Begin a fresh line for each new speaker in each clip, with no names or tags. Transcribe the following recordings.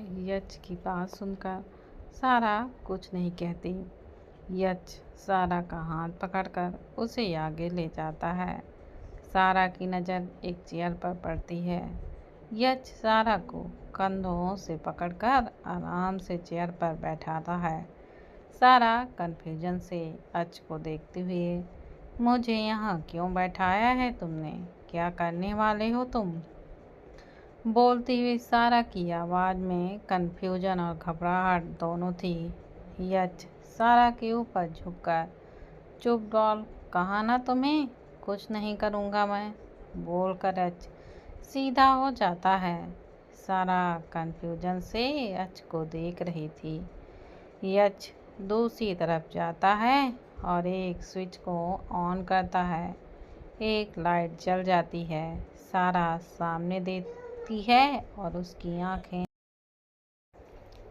यच की बात सुनकर सारा कुछ नहीं कहती। यच सारा का हाथ पकड़कर उसे आगे ले जाता है। सारा की नज़र एक चेयर पर पड़ती है। यच सारा को कंधों से पकड़कर आराम से चेयर पर बैठाता है। सारा कन्फ्यूजन से अच को देखते हुए, मुझे यहाँ क्यों बैठाया है तुमने? क्या करने वाले हो तुम? बोलती हुई सारा की आवाज़ में कन्फ्यूजन और घबराहट दोनों थी। यच सारा के ऊपर झुककर, चुप डॉल, कहा ना तुम्हें कुछ नहीं करूँगा मैं, बोलकर अच सीधा हो जाता है। सारा कन्फ्यूजन से अच को देख रही थी। यच दूसरी तरफ जाता है और एक स्विच को ऑन करता है। एक लाइट जल जाती है। सारा सामने देखती है और उसकी आंखें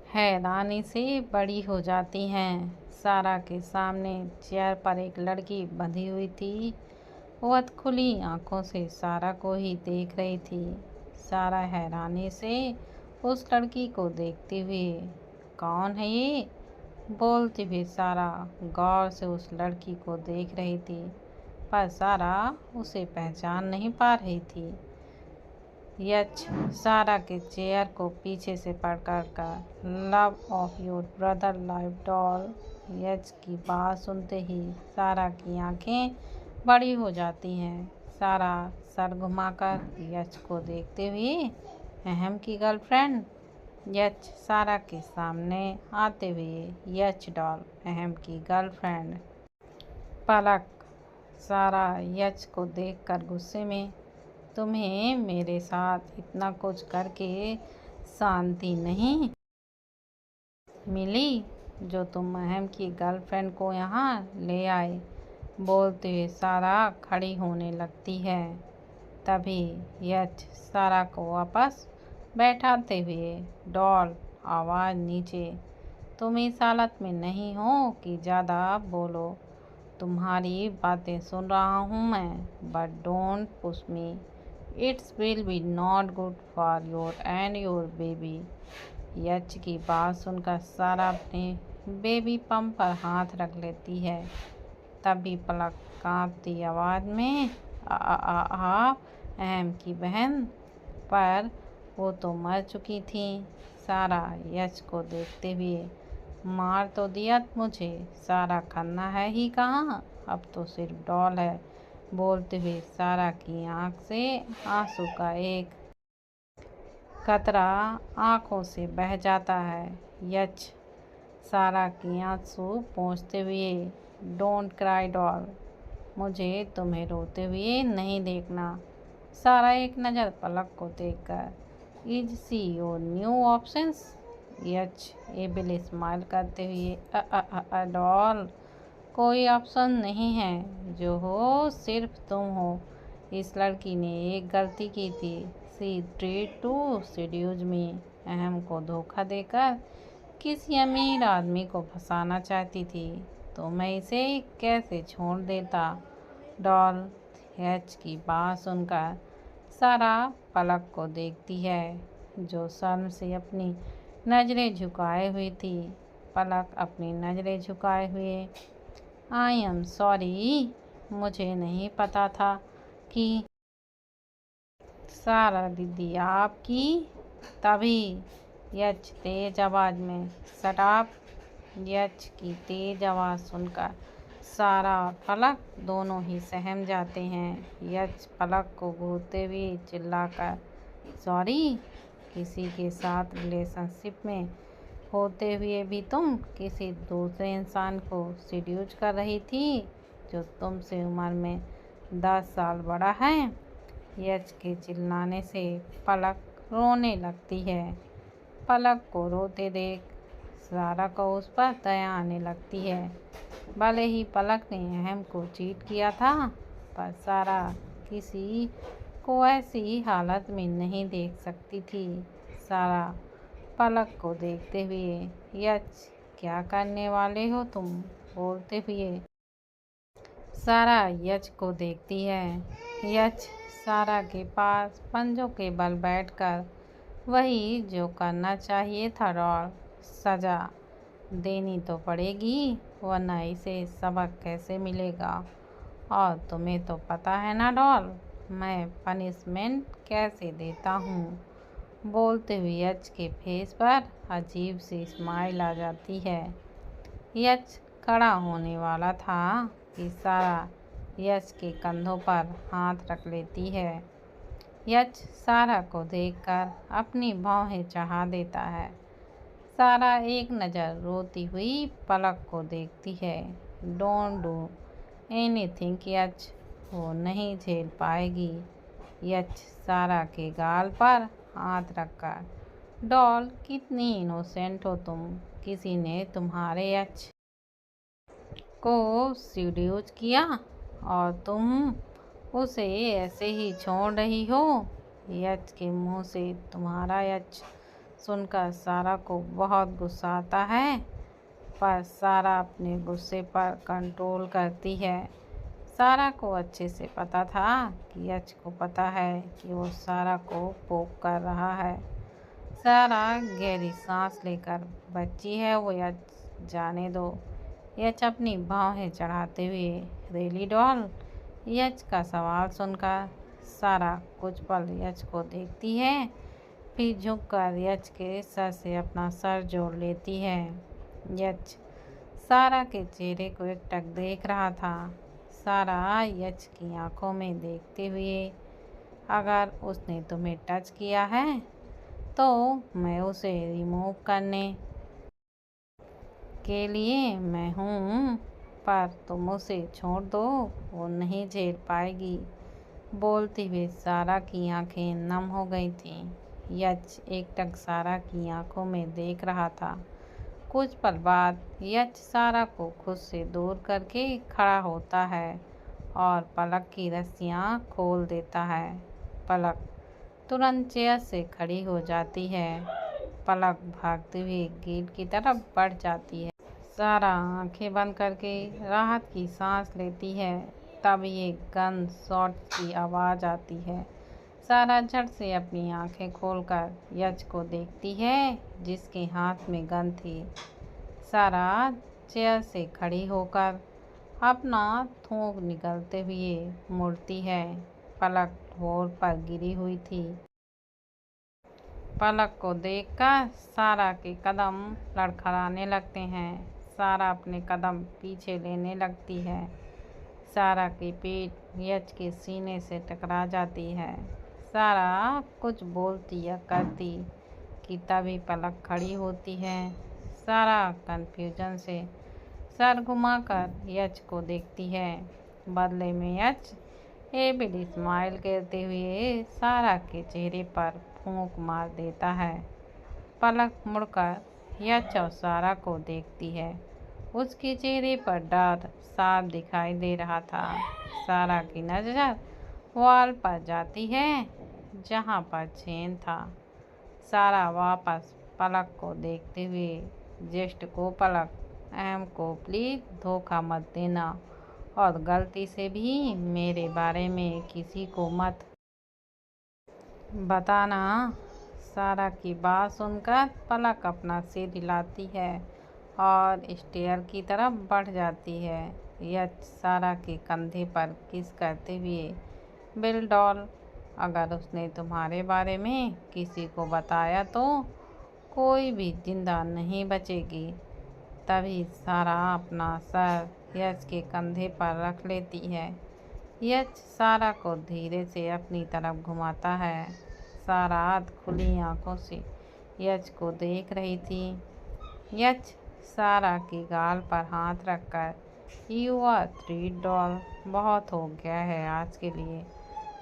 हैरानी से बड़ी हो जाती हैं। सारा के सामने चेयर पर एक लड़की बंधी हुई थी। वह खुली आंखों से सारा को ही देख रही थी। सारा हैरानी से उस लड़की को देखते हुए, कौन है ये? बोलती हुई सारा गौर से उस लड़की को देख रही थी, पर सारा उसे पहचान नहीं पा रही थी। यच सारा के चेयर को पीछे से पकड़ कर, love of your brother live doll. यच की बात सुनते ही सारा की आंखें बड़ी हो जाती हैं। सारा सर घुमाकर यच को देखते हुए, अहम की गर्लफ्रेंड? यच सारा के सामने आते हुए, यच डॉल अहम की गर्लफ्रेंड। पलक सारा यच को देखकर गुस्से में, तुम्हें मेरे साथ इतना कुछ करके शांति नहीं मिली जो तुम अहम की गर्लफ्रेंड को यहाँ ले आए, बोलते हुए सारा खड़ी होने लगती है। तभी यच सारा को वापस बैठाते हुए, डॉल आवाज़ नीचे, तुम इस हालत में नहीं हो कि ज़्यादा बोलो, तुम्हारी बातें सुन रहा हूँ मैं, but don't push me, it's will be not good for your and your baby. यच की बात सुनकर सारा अपने बेबी पम्प पर हाथ रख लेती है। तभी पलक कांपती आवाज़ में, अहम की बहन, पर वो तो मर चुकी थी। सारा यच को देखते हुए, मार तो दिया मुझे, सारा खन्ना है ही कहाँ, अब तो सिर्फ डॉल है, बोलते हुए सारा की आंख से आंसू का एक कतरा आंखों से बह जाता है। यच सारा की आंसू पोंछते हुए, डोंट क्राई डॉल, मुझे तुम्हें रोते हुए नहीं देखना। सारा एक नज़र पलक को देखकर, is see your new options? H able smile करते हुए, डॉल, कोई ऑप्शन नहीं है, जो हो सिर्फ तुम हो। इस लड़की ने एक गलती की थी, सी ट्रीड टू सीड्यूज मी, अहम को धोखा देकर किसी अमीर आदमी को फंसाना चाहती थी, तो मैं इसे कैसे छोड़ देता? डॉल एच की बात सुनकर सारा पलक को देखती है, जो शर्म से अपनी नज़रें झुकाए हुई थी। पलक अपनी नज़रें झुकाए हुए, आई एम सॉरी, मुझे नहीं पता था कि सारा दीदी आपकी। तभी यच तेज आवाज़ में, शट अप। यच की तेज आवाज़ सुनकर सारा और पलक दोनों ही सहम जाते हैं। यच पलक को घूरते हुए चिल्लाकर, सॉरी, किसी के साथ रिलेशनशिप में होते हुए भी तुम किसी दूसरे इंसान को सीड्यूज कर रही थी, जो तुमसे उम्र में 10 साल बड़ा है। यच के चिल्लाने से पलक रोने लगती है। पलक को रोते देख सारा को उस पर दया आने लगती है। भले ही पलक ने अहम को चीट किया था, पर सारा किसी को ऐसी हालत में नहीं देख सकती थी। सारा पलक को देखते हुए, यच क्या करने वाले हो तुम, बोलते हुए सारा यच को देखती है। यच सारा के पास पंजों के बल बैठकर वही जो करना चाहिए था डॉल। सजा देनी तो पड़ेगी, वरना इसे सबक कैसे मिलेगा। और तुम्हें तो पता है ना डॉल, मैं पनिशमेंट कैसे देता हूँ। बोलते हुए यच के फेस पर अजीब सी स्माइल आ जाती है। यच खड़ा होने वाला था कि सारा यच के कंधों पर हाथ रख लेती है। यच सारा को देखकर अपनी भौहें चढ़ा देता है। सारा एक नज़र रोती हुई पलक को देखती है। डोंट डू एनीथिंग यच, वो नहीं झेल पाएगी। यच सारा के गाल पर हाथ रखकर, डॉल कितनी इनोसेंट हो तुम, किसी ने तुम्हारे यच को सीड्यूस किया और तुम उसे ऐसे ही छोड़ रही हो। यच के मुंह से तुम्हारा यच सुनकर सारा को बहुत गुस्सा आता है, पर सारा अपने गुस्से पर कंट्रोल करती है। सारा को अच्छे से पता था कि यच को पता है कि वो सारा को पोक कर रहा है। सारा गहरी सांस लेकर, बच्ची है वो यच, जाने दो। यच अपनी भौहें चढ़ाते हुए, रियली डॉल। यच का सवाल सुनकर सारा कुछ पल यच को देखती है, फिर झुककर यच के सर से अपना सर जोड़ लेती है। यच सारा के चेहरे को एकटक देख रहा था। सारा यच की आंखों में देखते हुए, अगर उसने तुम्हें टच किया है तो मैं उसे रिमूव करने के लिए मैं हूँ, पर तुम उसे छोड़ दो, वो नहीं झेल पाएगी। बोलते हुए सारा की आंखें नम हो गई थीं। यच एकटक सारा की आंखों में देख रहा था। कुछ पल बाद यच सारा को खुद से दूर करके खड़ा होता है और पलक की रस्सियाँ खोल देता है। पलक तुरंत चेयर से खड़ी हो जाती है। पलक भागते हुए गेट की तरफ बढ़ जाती है। सारा आंखें बंद करके राहत की सांस लेती है। तब ये गन शॉट की आवाज़ आती है। सारा झट से अपनी आंखें खोलकर यच को देखती है, जिसके हाथ में गन थी। सारा चेयर से खड़ी होकर अपना थूक निकलते हुए मुड़ती है। पलक फ्लोर पर गिरी हुई थी। पलक को देखकर सारा के कदम लड़खड़ाने लगते हैं। सारा अपने कदम पीछे लेने लगती है। सारा की पीठ यच के सीने से टकरा जाती है। सारा कुछ बोलती या करती कि तभी पलक खड़ी होती है। सारा कन्फ्यूजन से सर घुमाकर यच को देखती है। बदले में यच एबिड स्माइल करते हुए सारा के चेहरे पर फूंक मार देता है। पलक मुड़कर यच और सारा को देखती है। उसके चेहरे पर डर साफ दिखाई दे रहा था। सारा की नज़र वॉल पर जाती है जहाँ पर चेन था। सारा वापस पलक को देखते हुए, जेस्ट को पलक, एम को प्लीज़ धोखा मत देना और गलती से भी मेरे बारे में किसी को मत बताना। सारा की बात सुनकर पलक अपना सिर हिलाती है और स्टेयर की तरफ बढ़ जाती है। यच सारा के कंधे पर किस करते हुए, बिल डॉल, अगर उसने तुम्हारे बारे में किसी को बताया तो कोई भी जिंदा नहीं बचेगी। तभी सारा अपना सर यच के कंधे पर रख लेती है। यच सारा को धीरे से अपनी तरफ घुमाता है। सारा खुली आंखों से यच को देख रही थी। यच सारा की गाल पर हाथ रखकर, यू आर स्वीट डॉल, बहुत हो गया है आज के लिए,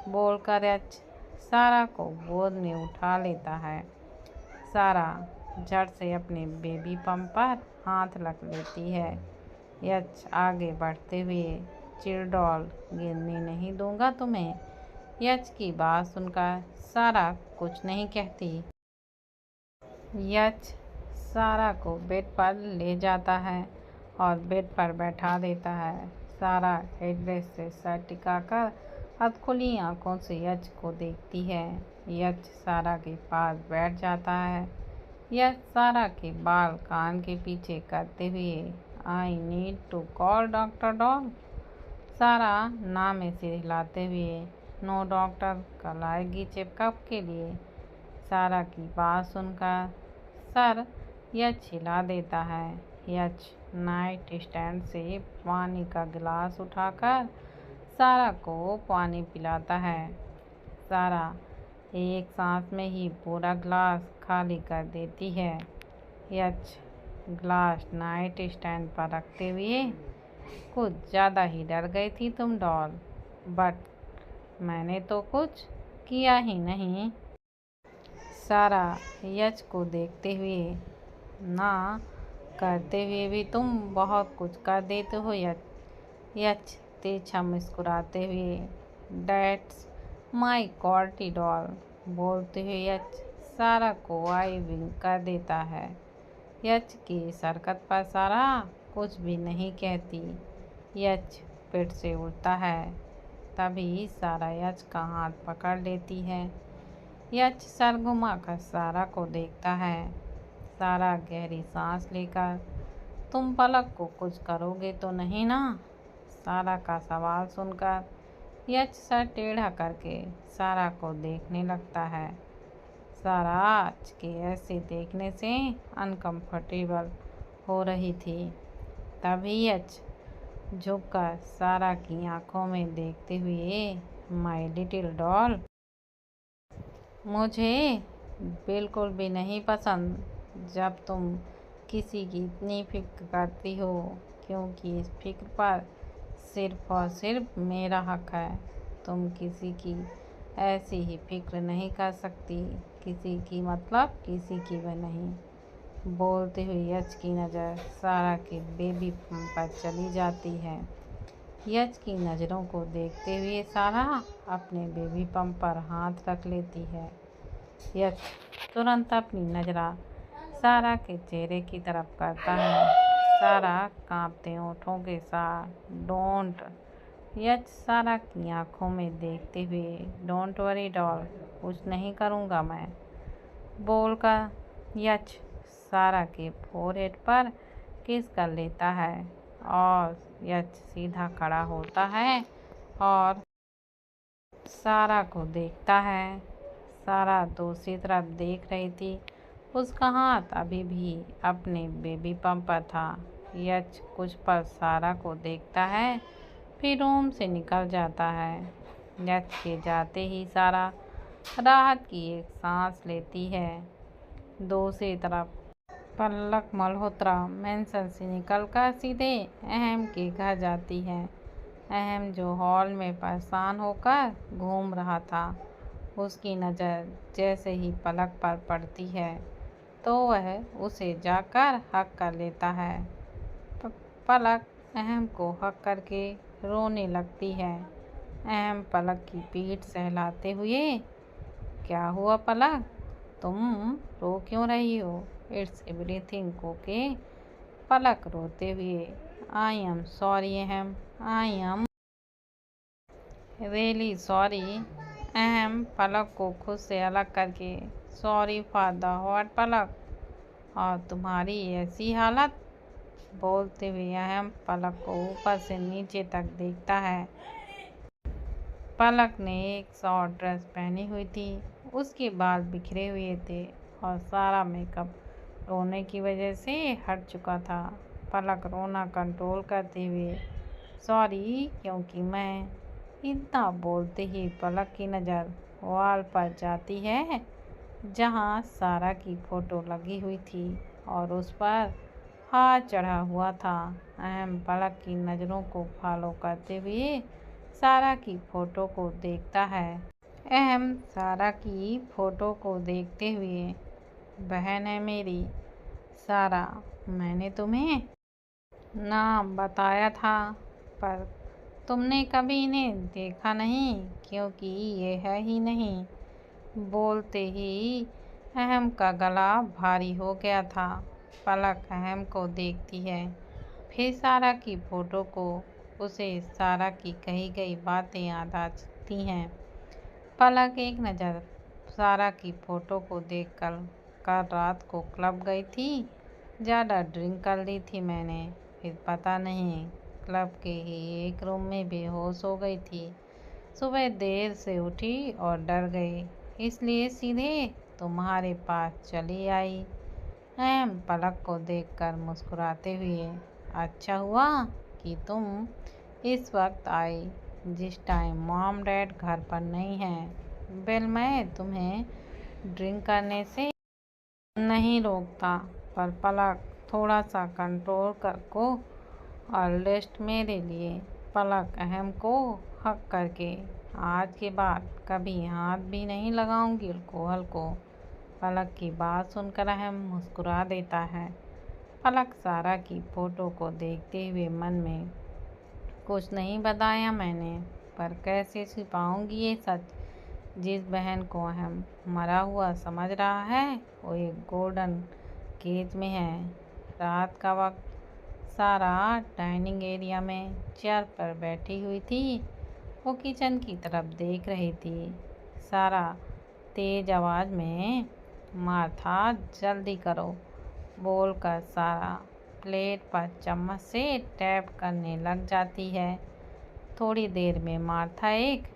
बोलकर यच सारा को गोद में उठा लेता है। सारा झट से अपने बेबी पंप पर हाथ रख लेती है। यच आगे बढ़ते हुए, चिल डॉल, गिरने नहीं दूंगा तुम्हें। यच की बात सुनकर सारा कुछ नहीं कहती। यच सारा को बेड पर ले जाता है और बेड पर बैठा देता है। सारा हेडरेस्ट से सर टिकाकर खुली आंखों से यच को देखती है। यच सारा के पास बैठ जाता है। यच सारा के बाल कान के पीछे करते हुए I need to call doctor doll. सारा ना में सिर हिलाते हुए नो डॉक्टर, कल आएगी चेकअप के लिए। सारा की बात सुनकर सर यच हिला देता है। यच नाइट स्टैंड से पानी का गिलास उठाकर सारा को पानी पिलाता है। सारा एक सांस में ही पूरा गिलास खाली कर देती है। यच ग्लास नाइट स्टैंड पर रखते हुए कुछ ज़्यादा ही डर गई थी तुम डॉल, बट मैंने तो कुछ किया ही नहीं। सारा यच को देखते हुए ना करते हुए भी तुम बहुत कुछ कर देते हो यच। यच तिरछा मुस्कुराते हुए डैट्स माई क्वालिटी डॉल बोलते हुए यच सारा को आई विंक कर देता है। यच की हरकत पर सारा कुछ भी नहीं कहती। यच पेट से उठता है, तभी सारा यच का हाथ पकड़ लेती है। यच सर घुमाकर सारा को देखता है। सारा गहरी सांस लेकर तुम पलक को कुछ करोगे तो नहीं ना? सारा का सवाल सुनकर यच सर टेढ़ा करके सारा को देखने लगता है। सारा आज के ऐसे देखने से अनकंफर्टेबल हो रही थी। तभी यच झुककर सारा की आंखों में देखते हुए माय लिटिल डॉल, मुझे बिल्कुल भी नहीं पसंद जब तुम किसी की इतनी फिक्र करती हो, क्योंकि इस फिक्र पर सिर्फ और सिर्फ मेरा हक है। तुम किसी की ऐसी ही फिक्र नहीं कर सकती, किसी की मतलब किसी की भी नहीं। बोलते हुए यच की नज़र सारा के बेबी पर चली जाती है। यच की नज़रों को देखते हुए सारा अपने बेबी पंप पर हाथ रख लेती है। यच तुरंत अपनी नज़र सारा के चेहरे की तरफ करता है। सारा कांपते होठों के साथ डोंट यच सारा की आंखों में देखते हुए डोंट वरी डॉल, कुछ नहीं करूँगा मैं बोलकर यच सारा के फोरहेड पर किस कर लेता है और यच सीधा खड़ा होता है और सारा को देखता है। सारा दूसरी तरफ देख रही थी, उसका हाथ अभी भी अपने बेबी पंप पर था। यच कुछ पल सारा को देखता है, फिर रूम से निकल जाता है। यच के जाते ही सारा राहत की एक सांस लेती है। दूसरी तरफ पलक मल्होत्रा मेंशन से निकलकर सीधे अहम के घर जाती है। अहम जो हॉल में परेशान होकर घूम रहा था, उसकी नज़र जैसे ही पलक पर पड़ती है तो वह उसे जाकर हक कर लेता है। पलक अहम को हक करके रोने लगती है। अहम पलक की पीठ सहलाते हुए, क्या हुआ पलक, तुम रो क्यों रही हो? It's everything okay. पलक रोते हुए, आई एम सॉरी अहम, आई एम रियली सॉरी। अहम पलक को खुद से अलग करके, सॉरी फॉर द व्हाट पलक, और तुम्हारी ऐसी हालत बोलते हुए अहम पलक को ऊपर से नीचे तक देखता है। पलक ने एक शॉर्ट ड्रेस पहनी हुई थी, उसके बाल बिखरे हुए थे और सारा मेकअप रोने की वजह से हट चुका था। पलक रोना कंट्रोल करते हुए, सॉरी, क्योंकि मैं, इतना बोलते ही पलक की नज़र वॉल पर जाती है जहां सारा की फ़ोटो लगी हुई थी और उस पर हाथ चढ़ा हुआ था। अहम पलक की नज़रों को फॉलो करते हुए सारा की फ़ोटो को देखता है। अहम सारा की फ़ोटो को देखते हुए, बहन है मेरी सारा, मैंने तुम्हें नाम बताया था पर तुमने कभी इन्हें देखा नहीं, क्योंकि ये है ही नहीं। बोलते ही अहम का गला भारी हो गया था। पलक अहम को देखती है, फिर सारा की फ़ोटो को। उसे सारा की कही गई बातें याद आती हैं। पलक एक नज़र सारा की फ़ोटो को देखकर कल रात को क्लब गई थी। ज़्यादा ड्रिंक कर ली थी मैंने, फिर पता नहीं क्लब के ही एक रूम में बेहोश हो गई थी। सुबह देर से उठी और डर गई, इसलिए सीधे तुम्हारे पास चली आई। पलक को देखकर मुस्कुराते हुए, अच्छा हुआ कि तुम इस वक्त आई, जिस टाइम मॉम डैड घर पर नहीं है। बेल, मैं तुम्हें ड्रिंक करने से नहीं रोकता, पर पलक थोड़ा सा कंट्रोल कर को, और लिस्ट मेरे लिए। पलक अहम को हक करके, आज के बाद कभी हाथ भी नहीं लगाऊंगी अल्कोहल को। पलक की बात सुनकर अहम मुस्कुरा देता है। पलक सारा की फ़ोटो को देखते हुए मन में, कुछ नहीं बताया मैंने, पर कैसे छिपाऊंगी ये सच। जिस बहन को अहम मरा हुआ समझ रहा है, वो एक गोल्डन केज में है। रात का वक्त, सारा डाइनिंग एरिया में चेयर पर बैठी हुई थी। वो किचन की तरफ देख रही थी। सारा तेज आवाज़ में, मार्था जल्दी करो, बोलकर सारा प्लेट पर चम्मच से टैप करने लग जाती है। थोड़ी देर में मार्था एक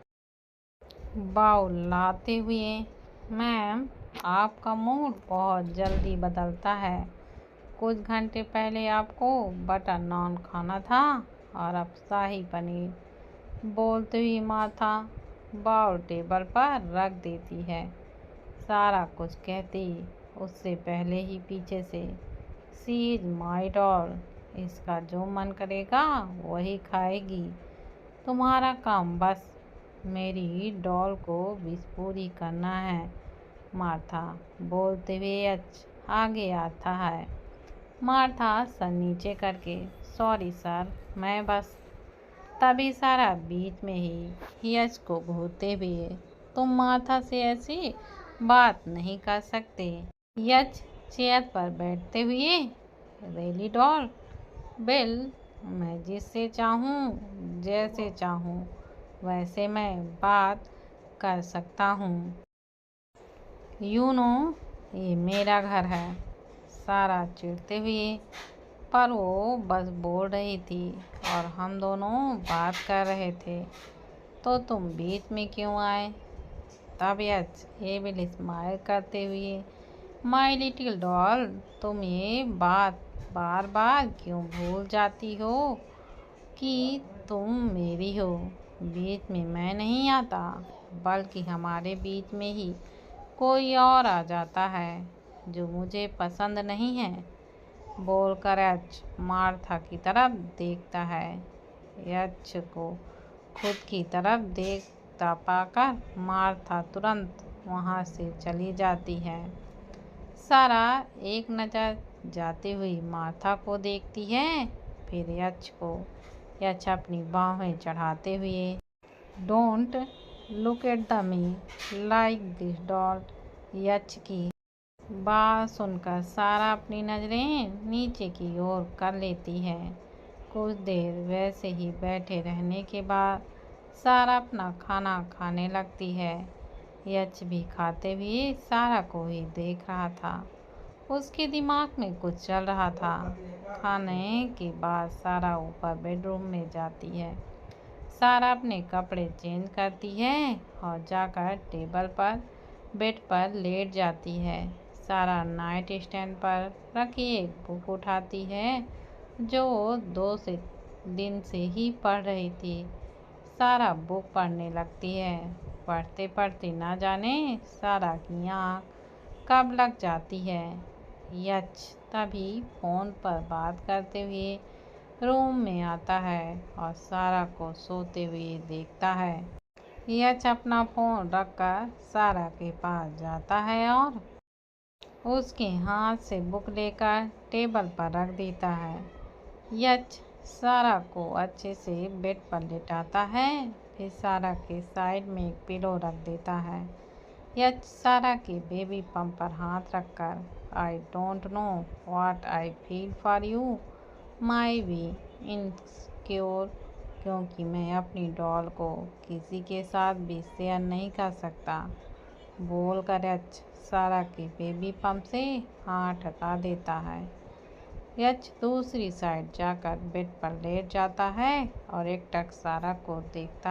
बाउल लाते हुए, मैम आपका मूड बहुत जल्दी बदलता है। कुछ घंटे पहले आपको बटर नान खाना था और अब शाही पनीर, बोलते हुए मार्था बाउल टेबल पर रख देती है। सारा कुछ कहती उससे पहले ही पीछे से, शी इज़ माई डॉल, इसका जो मन करेगा वही खाएगी। तुम्हारा काम बस मेरी डॉल को विश पूरी करना है। मार्था बोलते हुए आगे आता है। मार्था सर नीचे करके, सॉरी सर, मैं बस। तभी सारा बीच में ही यश को घूरते हुए, तुम मार्था से ऐसी बात नहीं कर सकते। यश चेयर पर बैठते हुए, रेली डॉल, बिल, मैं जिससे चाहूँ जैसे चाहूँ वैसे मैं बात कर सकता हूँ। ये मेरा घर है। सारा चिढ़ते हुए, पर वो बस बोल रही थी और हम दोनों बात कर रहे थे, तो तुम बीच में क्यों आए। तब यच एविल स्माइल करते हुए, माई लिटिल डॉल, तुम ये बात बार बार क्यों भूल जाती हो कि तुम मेरी हो। बीच में मैं नहीं आता, बल्कि हमारे बीच में ही कोई और आ जाता है जो मुझे पसंद नहीं है। बोलकर यच मार्था की तरफ देखता है। यच को खुद की तरफ देखता पाकर मार्था तुरंत वहाँ से चली जाती है। सारा एक नज़र जाती हुई मार्था को देखती है, फिर यच को। यच अपनी बाहें चढ़ाते हुए, don't look at the me like this doll. यच की बात सुनकर सारा अपनी नज़रें नीचे की ओर कर लेती है। कुछ देर वैसे ही बैठे रहने के बाद सारा अपना खाना खाने लगती है। यच भी खाते हुए सारा को ही देख रहा था। उसके दिमाग में कुछ चल रहा था। खाने के बाद सारा ऊपर बेडरूम में जाती है। सारा अपने कपड़े चेंज करती है और जाकर टेबल पर बेड पर लेट जाती है। सारा नाइट स्टैंड पर रखी एक बुक उठाती है जो 2 दिन से ही पढ़ रही थी। सारा बुक पढ़ने लगती है। पढ़ते पढ़ते ना जाने सारा की आँख कब लग जाती है। यच तभी फ़ोन पर बात करते हुए रूम में आता है और सारा को सोते हुए देखता है। यच अपना फ़ोन रखकर सारा के पास जाता है और उसके हाथ से बुक लेकर टेबल पर रख देता है। यच सारा को अच्छे से बेड पर लेटाता है, फिर सारा के साइड में एक पिलो रख देता है। यच सारा के बेबी पम्प पर हाथ रखकर, I don't know what I feel for you my be insecure, क्योंकि मैं अपनी डॉल को किसी के साथ भी शेयर नहीं कर सकता। बोलकर यच सारा के बेबी पंप से हाथ हटा देता है। यच दूसरी साइड जाकर बेड पर लेट जाता है और एकटक सारा को देखता